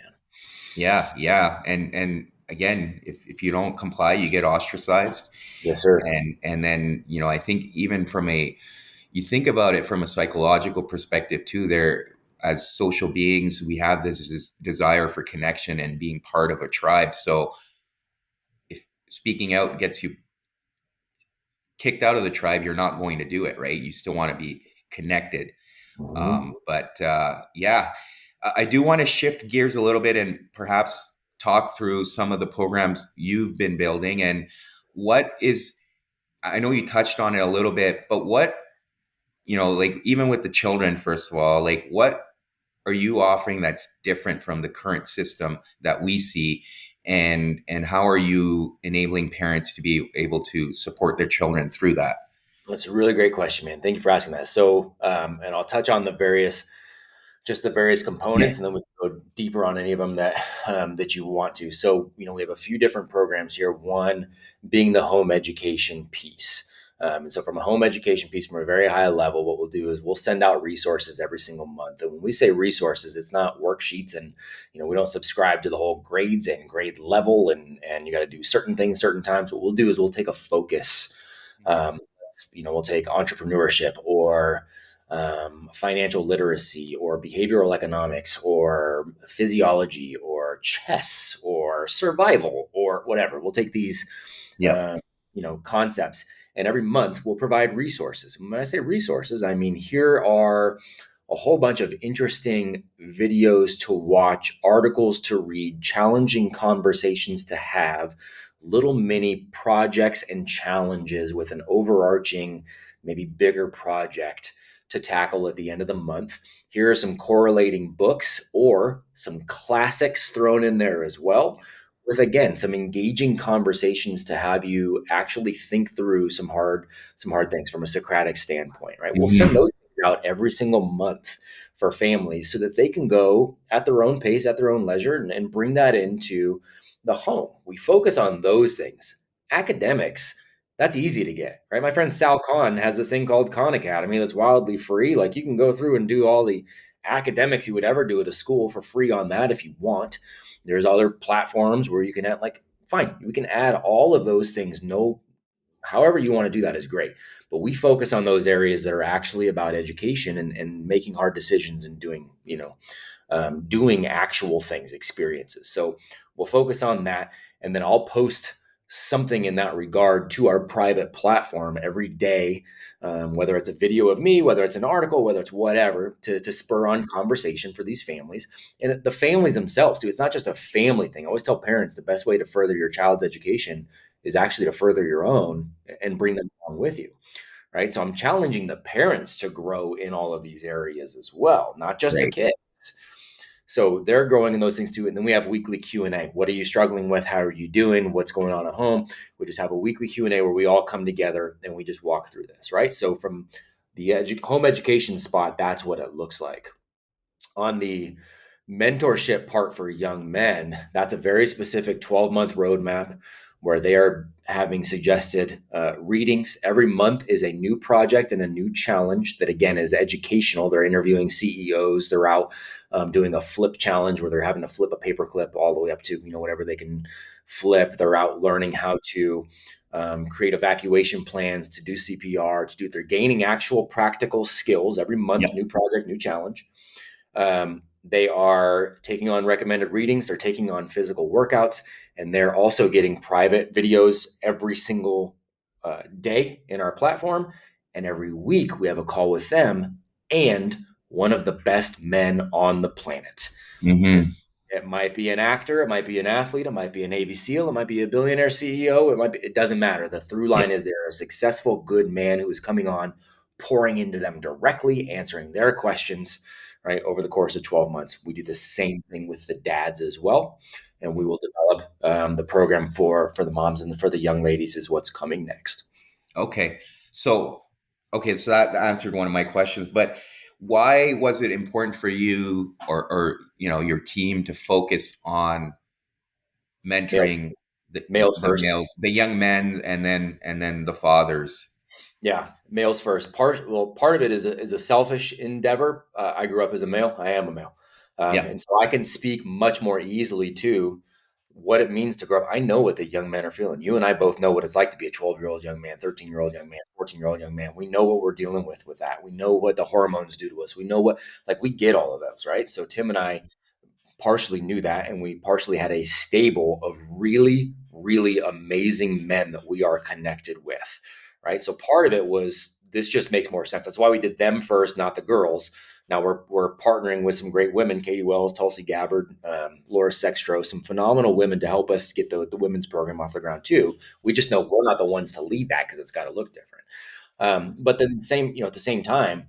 Speaker 1: Yeah, yeah. And again, if you don't comply, you get ostracized.
Speaker 2: Yes, sir.
Speaker 1: And then, I think even from you think about it from a psychological perspective too, there as social beings, we have this desire for connection and being part of a tribe. So if speaking out gets you kicked out of the tribe, you're not going to do it, right? You still want to be connected.
Speaker 2: Hmm.
Speaker 1: But yeah, I do want to shift gears a little bit and perhaps talk through some of the programs you've been building and what is, I know you touched on it a little bit, but what, like even with the children, first of all, like what are you offering that's different from the current system that we see? And how are you enabling parents to be able to support their children through that?
Speaker 2: That's a really great question, man. Thank you for asking that. So, and I'll touch on the various
Speaker 1: Yeah.
Speaker 2: components, and then we can go deeper on any of them that you want to. So, we have a few different programs here. One being the home education piece. And so, from a home education piece, from a very high level, what we'll do is we'll send out resources every single month. And when we say resources, it's not worksheets, and we don't subscribe to the whole grades and grade level, and you got to do certain things certain times. What we'll do is we'll take a focus. Um, we'll take entrepreneurship or financial literacy or behavioral economics or physiology or chess or survival or whatever. We'll take these,
Speaker 1: Yeah.
Speaker 2: uh, concepts, and every month we'll provide resources. And when I say resources, I mean here are a whole bunch of interesting videos to watch, articles to read, challenging conversations to have, little mini projects and challenges with an overarching, maybe bigger project to tackle at the end of the month. Here are some correlating books or some classics thrown in there as well, with again some engaging conversations to have you actually think through some hard things from a Socratic standpoint, right? We'll send
Speaker 1: Mhm.
Speaker 2: those things out every single month for families so that they can go at their own pace, at their own leisure, and bring that into the home. We focus on those things. Academics, that's easy to get, right? My friend Sal Khan has this thing called Khan Academy that's wildly free. Like you can go through and do all the academics you would ever do at a school for free on that if you want. There's other platforms where you can add, like, fine, we can add all of those things. No, however you want to do that is great. But we focus on those areas that are actually about education and making hard decisions and doing actual things, experiences. So we'll focus on that. And then I'll post something in that regard to our private platform every day, whether it's a video of me, whether it's an article, whether it's whatever, to spur on conversation for these families and the families themselves, too. It's not just a family thing. I always tell parents the best way to further your child's education is actually to further your own and bring them along with you. Right. So I'm challenging the parents to grow in all of these areas as well, not just the
Speaker 1: Right.
Speaker 2: kids. So they're growing in those things too. And then we have weekly Q&A. What are you struggling with? How are you doing? What's going on at home? We just have a weekly Q&A where we all come together and we just walk through this, right? So from the home education spot, that's what it looks like. On the mentorship part for young men, that's a very specific 12-month roadmap where they are having suggested readings. Every month is a new project and a new challenge that, again, is educational. They're interviewing CEOs. They're out doing a flip challenge where they're having to flip a paperclip all the way up to, whatever they can flip. They're out learning how to create evacuation plans, to do CPR, they're gaining actual practical skills every month,
Speaker 1: Yeah.
Speaker 2: new project, new challenge. They are taking on recommended readings. They're taking on physical workouts, and they're also getting private videos every single day in our platform. And every week we have a call with them and one of the best men on the planet.
Speaker 1: Mm-hmm.
Speaker 2: It might be an actor, it might be an athlete, it might be a Navy SEAL, it might be a billionaire CEO, it doesn't matter. The through
Speaker 1: Yeah.
Speaker 2: line is they're a successful, good man who is coming on, pouring into them directly, answering their questions, right, over the course of 12 months. We do the same thing with the dads as well. And we will develop the program for the moms and for the young ladies is what's coming next.
Speaker 1: Okay. So, so that answered one of my questions, but why was it important for you or your team to focus on
Speaker 2: Males,
Speaker 1: mentoring the
Speaker 2: males
Speaker 1: the
Speaker 2: first.
Speaker 1: males, the young men, and then the fathers?
Speaker 2: Yeah, males first. Part of it is a selfish endeavor. I grew up as a male. I am a male,
Speaker 1: Yeah.
Speaker 2: and so I can speak much more easily to what it means to grow up. I know what the young men are feeling. You and I both know what it's like to be a 12-year-old young man, 13-year-old young man, 14-year-old young man. We know what we're dealing with that. We know what the hormones do to us. We know what we get all of those, right? So Tim and I partially knew that, and we partially had a stable of really, really amazing men that we are connected with, right? So part of it was this just makes more sense. That's why we did them first, not the girls. Now we're partnering with some great women: Katie Wells, Tulsi Gabbard, Laura Sextro, some phenomenal women to help us get the women's program off the ground too. We just know we're not the ones to lead that because it's got to look different. But then at the same time,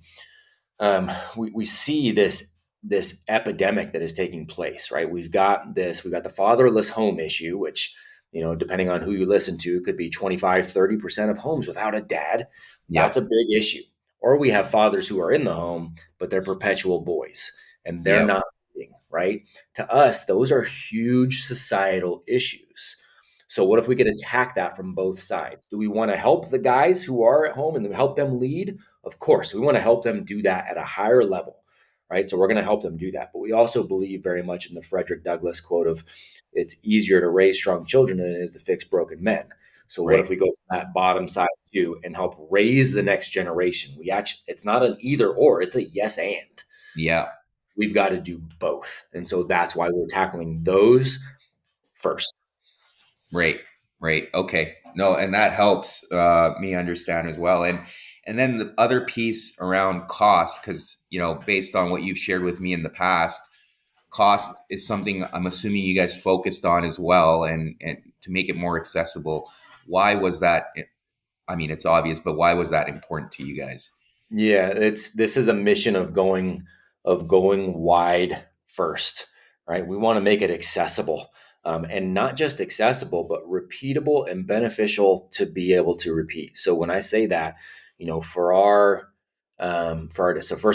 Speaker 2: we see this epidemic that is taking place, right? We've got the fatherless home issue, which, depending on who you listen to, could be 25-30% of homes without a dad.
Speaker 1: Yeah.
Speaker 2: That's a big issue. Or we have fathers who are in the home, but they're perpetual boys and they're
Speaker 1: Yeah.
Speaker 2: not leading, right? To us, those are huge societal issues. So what if we could attack that from both sides? Do we want to help the guys who are at home and help them lead? Of course, we want to help them do that at a higher level, right? So we're going to help them do that. But we also believe very much in the Frederick Douglass quote of it's easier to raise strong children than it is to fix broken men. So what
Speaker 1: Right.
Speaker 2: if we go from that bottom side too and help raise the next generation? It's not an either or, it's a yes and.
Speaker 1: Yeah.
Speaker 2: We've got to do both. And so that's why we're tackling those first.
Speaker 1: Right. Right. Okay. No, and that helps me understand as well. And then the other piece around cost, because based on what you've shared with me in the past, cost is something I'm assuming you guys focused on as well, and to make it more accessible. Why was that? I mean, it's obvious, but why was that important to you guys?
Speaker 2: Yeah, this is a mission of going wide first, right? We want to make it accessible, and not just accessible, but repeatable and beneficial to be able to repeat. So when I say that, so first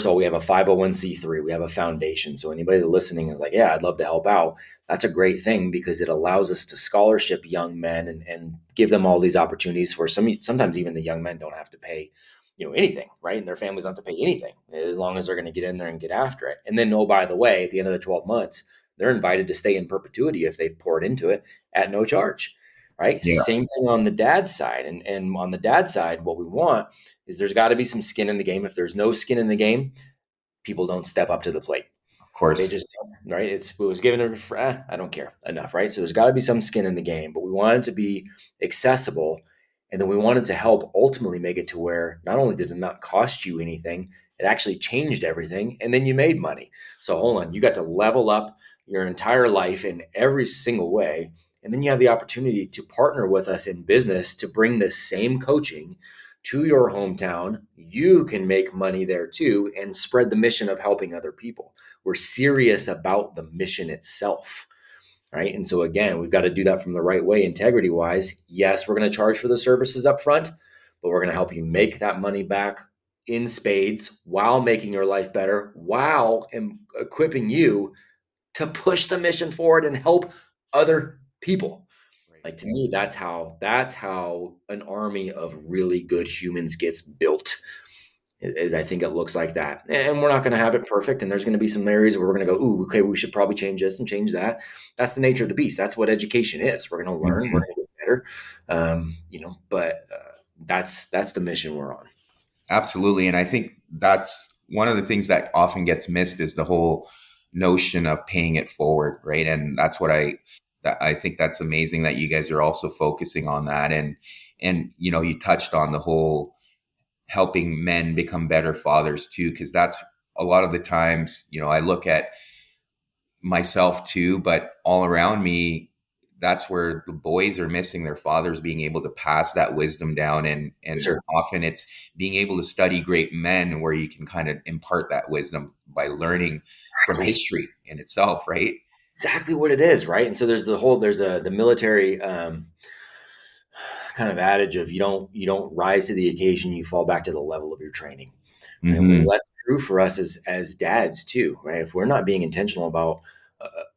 Speaker 2: of all, we have a 501(c)(3, we have a foundation. So anybody listening is like, yeah, I'd love to help out. That's a great thing because it allows us to scholarship young men and give them all these opportunities where sometimes even the young men don't have to pay anything, right? And their families don't have to pay anything as long as they're going to get in there and get after it. And then, oh, by the way, at the end of the 12 months, they're invited to stay in perpetuity if they've poured into it at no charge, right?
Speaker 1: Yeah,
Speaker 2: Same thing on the dad's side. And on the dad's side, what we want is there's got to be some skin in the game. If there's no skin in the game, people don't step up to the plate.
Speaker 1: of
Speaker 2: They
Speaker 1: course.
Speaker 2: just don't, right? It was given I don't care enough, right? So there's got to be some skin in the game, but we want it to be accessible, and then we wanted to help ultimately make it to where not only did it not cost you anything, it actually changed everything, and then you made money. So hold on, you got to level up your entire life in every single way, and then you have the opportunity to partner with us in business to bring this same coaching to your hometown. You can make money there too and spread the mission of helping other people. We're serious about the mission itself, right? And so again, we've got to do that from the right way, integrity wise. Yes, we're going to charge for the services up front, but we're going to help you make that money back in spades while making your life better, while equipping you to push the mission forward and help other people.
Speaker 1: Right.
Speaker 2: Like, to me, that's how an army of really good humans gets built. Is I think it looks like that. And we're not going to have it perfect. And there's going to be some areas where we're going to go, ooh, okay, we should probably change this and change that. That's the nature of the beast. That's what education is. We're going to learn, we're
Speaker 1: Mhm.
Speaker 2: going to get better. But that's the mission we're on.
Speaker 1: Absolutely. And I think that's one of the things that often gets missed is the whole, notion of paying it forward, right? And that's what I think that's amazing that you guys are also focusing on that. And you touched on the whole helping men become better fathers too, because that's a lot of the times, I look at myself too, but all around me, that's where the boys are missing their fathers being able to pass that wisdom down. And
Speaker 2: Sir.
Speaker 1: often it's being able to study great men where you can kind of impart that wisdom by learning from
Speaker 2: Exactly.
Speaker 1: history in itself, right?
Speaker 2: Exactly what it is, right? And so there's the military kind of adage of you don't rise to the occasion, you fall back to the level of your training. Right? Well,
Speaker 1: Hmm.
Speaker 2: that's true for us as dads too, right? If we're not being intentional about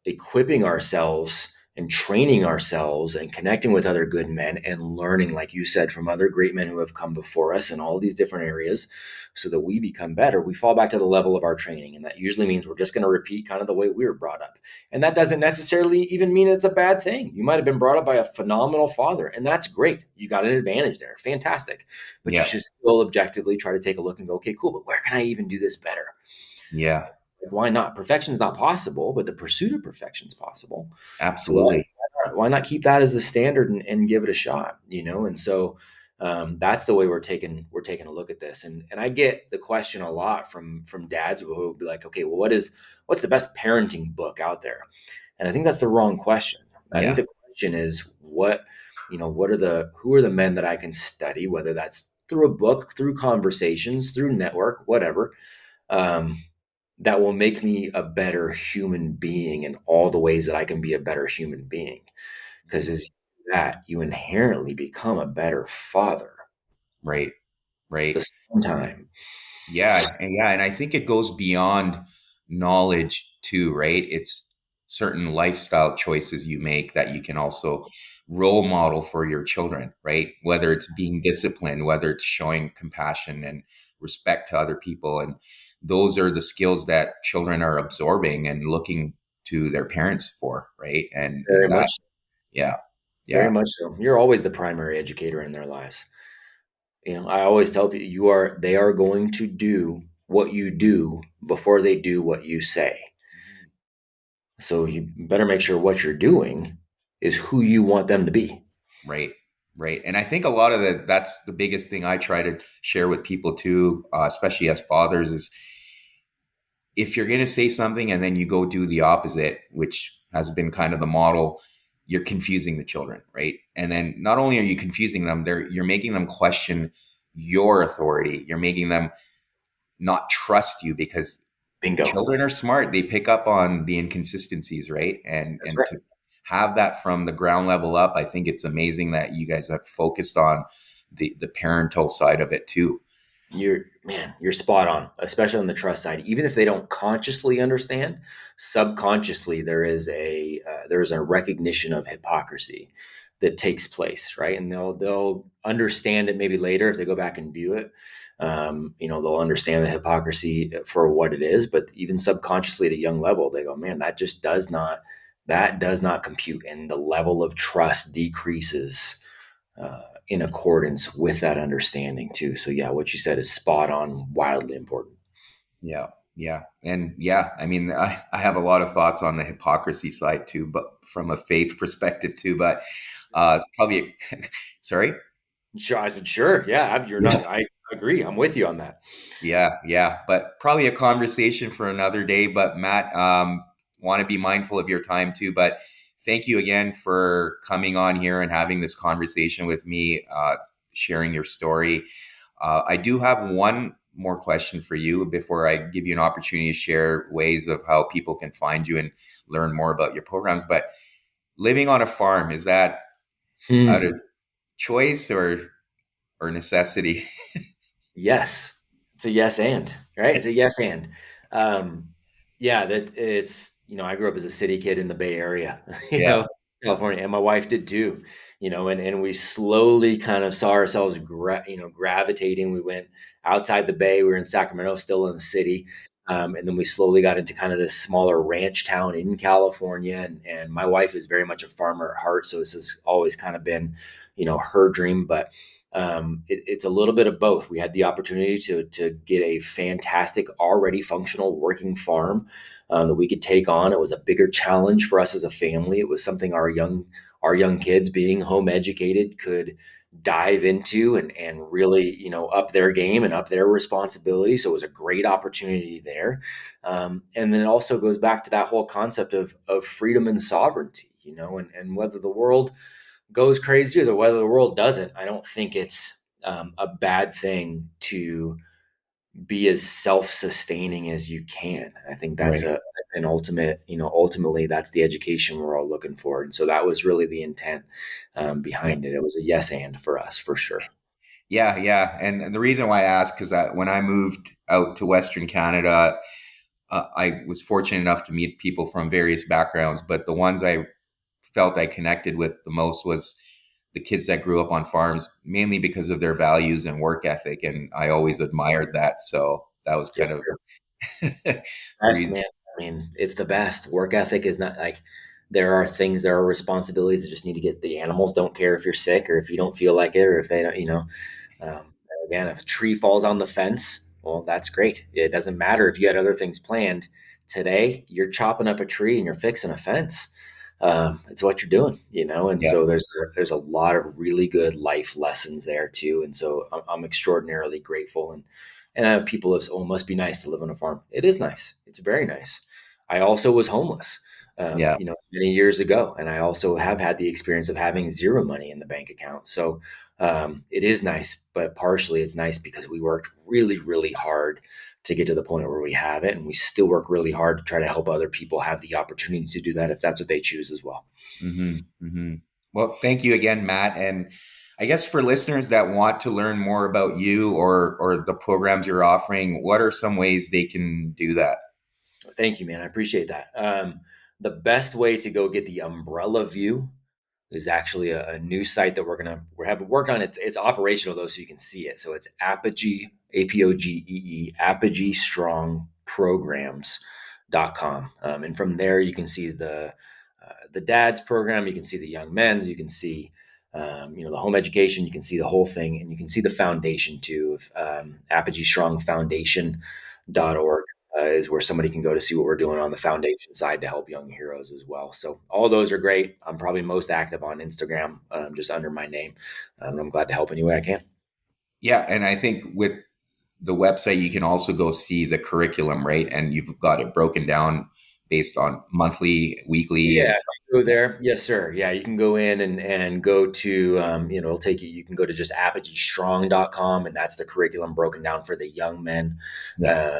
Speaker 2: equipping ourselves and training ourselves and connecting with other good men and learning, like you said, from other great men who have come before us in all these different areas so that we become better, we fall back to the level of our training. And that usually means we're just going to repeat kind of the way we were brought up. And that doesn't necessarily even mean it's a bad thing. You might have been brought up by a phenomenal father, and that's great. You got an advantage there. Fantastic. But you
Speaker 1: Yeah.
Speaker 2: should still objectively try to take a look and go, okay, cool, but where can I even do this better?
Speaker 1: Yeah.
Speaker 2: Why not? Perfection is not possible, but the pursuit of perfection is possible. So
Speaker 1: Absolutely.
Speaker 2: why not keep that as the standard and give it a shot? And so that's the way we're taking a look at this. And I get the question a lot from dads who will be like, okay, well, what's the best parenting book out there? And I think that's the wrong question. I think
Speaker 1: Yeah.
Speaker 2: the question is who are the men that I can study, whether that's through a book, through conversations, through network, whatever. Um, that will make me a better human being in all the ways that I can be a better human being. Because
Speaker 1: Mhm.
Speaker 2: as you do that, you inherently become a better father
Speaker 1: Right.
Speaker 2: at the
Speaker 1: Right.
Speaker 2: same time.
Speaker 1: And I think it goes beyond knowledge too, right? It's certain lifestyle choices you make that you can also role model for your children, right? Whether it's being disciplined, whether it's showing compassion and respect to other people. And those are the skills that children are absorbing and looking to their parents for, right? And
Speaker 2: Very
Speaker 1: that,
Speaker 2: much,
Speaker 1: yeah,
Speaker 2: very
Speaker 1: yeah,
Speaker 2: much so. You're always the primary educator in their lives. I always tell people they are going to do what you do before they do what you say.
Speaker 1: Mhm.
Speaker 2: So you better make sure what you're doing is who you want them to be.
Speaker 1: Right. Right. And I think a lot of that's the biggest thing I try to share with people too, especially as fathers, is if you're going to say something and then you go do the opposite, which has been kind of the model, you're confusing the children, right? And then not only are you confusing them, you're making them question your authority. You're making them not trust you because
Speaker 2: Bingo.
Speaker 1: children are smart. They pick up on the inconsistencies, right? And
Speaker 2: That's
Speaker 1: and
Speaker 2: right.
Speaker 1: to have that from the ground level up, I think it's amazing that you guys have focused on the parental side of it too.
Speaker 2: You're spot on, especially on the trust side. Even if they don't consciously understand, subconsciously there is a recognition of hypocrisy that takes place, right? And they'll understand it maybe later if they go back and view it. They'll understand the hypocrisy for what it is, but even subconsciously at a young level, they go, "Man, that does not compute," and the level of trust decreases in accordance with that understanding too. So yeah, what you said is spot on, wildly important.
Speaker 1: Yeah, yeah. And yeah, I mean, I have a lot of thoughts on the hypocrisy side too, but from a faith perspective too. But it's probably, sorry.
Speaker 2: Sure, I said sure. Yeah, you're
Speaker 1: Yeah.
Speaker 2: not. I agree. I'm with you on that.
Speaker 1: Yeah, yeah. But probably a conversation for another day. But Matt, want to be mindful of your time too. But thank you again for coming on here and having this conversation with me, sharing your story. I do have one more question for you before I give you an opportunity to share ways of how people can find you and learn more about your programs. But living on a farm, is that out
Speaker 2: Hmm.
Speaker 1: of choice or necessity?
Speaker 2: Yes, it's a yes and right. It's a yes and. Um, yeah, that it's I grew up as a city kid in the Bay Area,
Speaker 1: Yeah,
Speaker 2: California, and my wife did too. And we slowly kind of saw ourselves gravitating. We went outside the Bay. We were in Sacramento, still in the city. And then we slowly got into kind of this smaller ranch town in California. And my wife is very much a farmer at heart. So this has always kind of been, her dream. But It's a little bit of both. We had the opportunity to get a fantastic, already functional working farm that we could take on. It was a bigger challenge for us as a family. It was something our young kids, being home educated, could dive into and really, up their game and up their responsibility. So it was a great opportunity there. And then it also goes back to that whole concept of freedom and sovereignty, and whether the world goes crazy or whether the world doesn't, I don't think it's a bad thing to be as self-sustaining as you can. I think that's
Speaker 1: Right.
Speaker 2: an ultimate, ultimately that's the education we're all looking for. And so that was really the intent
Speaker 1: Yeah.
Speaker 2: behind it. It was a yes and for us for sure.
Speaker 1: Yeah, yeah. And the reason why I asked, because when I moved out to Western Canada, I was fortunate enough to meet people from various backgrounds, but the ones I felt I connected with the most was the kids that grew up on farms, mainly because of their values and work ethic. And I always admired that. So that was kind
Speaker 2: Yes,
Speaker 1: of
Speaker 2: sir.
Speaker 1: the
Speaker 2: Best,
Speaker 1: reason.
Speaker 2: man. I mean, it's the best. Work ethic is not like there are responsibilities that just need to get the animals don't care if you're sick or if you don't feel like it or if they don't, Um, again, if a tree falls on the fence, well, that's great. It doesn't matter if you had other things planned. Today, you're chopping up a tree and you're fixing a fence. It's what you're doing, and
Speaker 1: Yeah.
Speaker 2: so there's a lot of really good life lessons there too. And so I'm extraordinarily grateful. And people have said, "Oh, it must be nice to live on a farm." It is nice. It's very nice. I also was homeless,
Speaker 1: Yeah.
Speaker 2: many years ago, and I also have had the experience of having zero money in the bank account. So it is nice, but partially it's nice because we worked really, really hard to get to the point where we have it. And we still work really hard to try to help other people have the opportunity to do that if that's what they choose as well.
Speaker 1: Well, thank you again, Matt. And I guess for listeners that want to learn more about you or the programs you're offering, what are some ways they can do that?
Speaker 2: Thank you, man. I appreciate that. The best way to go get the umbrella view is actually a new site that we're having work on. It's operational though, so you can see it. So it's Apogee, APOGEE, Apogee Strong Programs.com. And from there you can see the dad's program, you can see the young men's, you can see the home education, you can see the whole thing, and you can see the foundation too. Apogee Strong Foundation.org is where somebody can go to see what we're doing on the foundation side to help young heroes as well. So all those are great. I'm probably most active on Instagram, just under my name. I'm glad to help any way I can.
Speaker 1: Yeah. And I think with the website, you can also go see the curriculum, right? And you've got it broken down based on monthly, weekly,
Speaker 2: Yeah,
Speaker 1: and
Speaker 2: if
Speaker 1: stuff.
Speaker 2: you go there. Yes, sir. Yeah, you can go in and go to, it'll take you, you can go to just apogeestrong.com, and that's the curriculum broken down for the young men.
Speaker 1: Yeah.
Speaker 2: Um,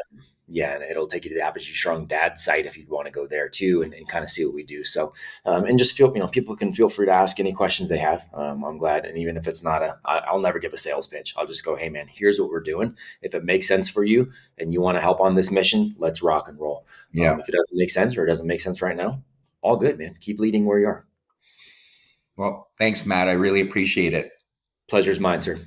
Speaker 2: yeah, and it'll take you to the Apogee Strong Dad site if you'd want to go there too and kind of see what we do. So, and just feel, people can feel free to ask any questions they have. I'm glad. And even if it's not I'll never give a sales pitch. I'll just go, hey, man, here's what we're doing. If it makes sense for you and you want to help on this mission, let's rock and roll.
Speaker 1: Yeah.
Speaker 2: If it doesn't make sense or it doesn't make sense right now, all good, man. Keep leading where you are.
Speaker 1: Well, thanks, Matt. I really appreciate it.
Speaker 2: Pleasure's mine, sir.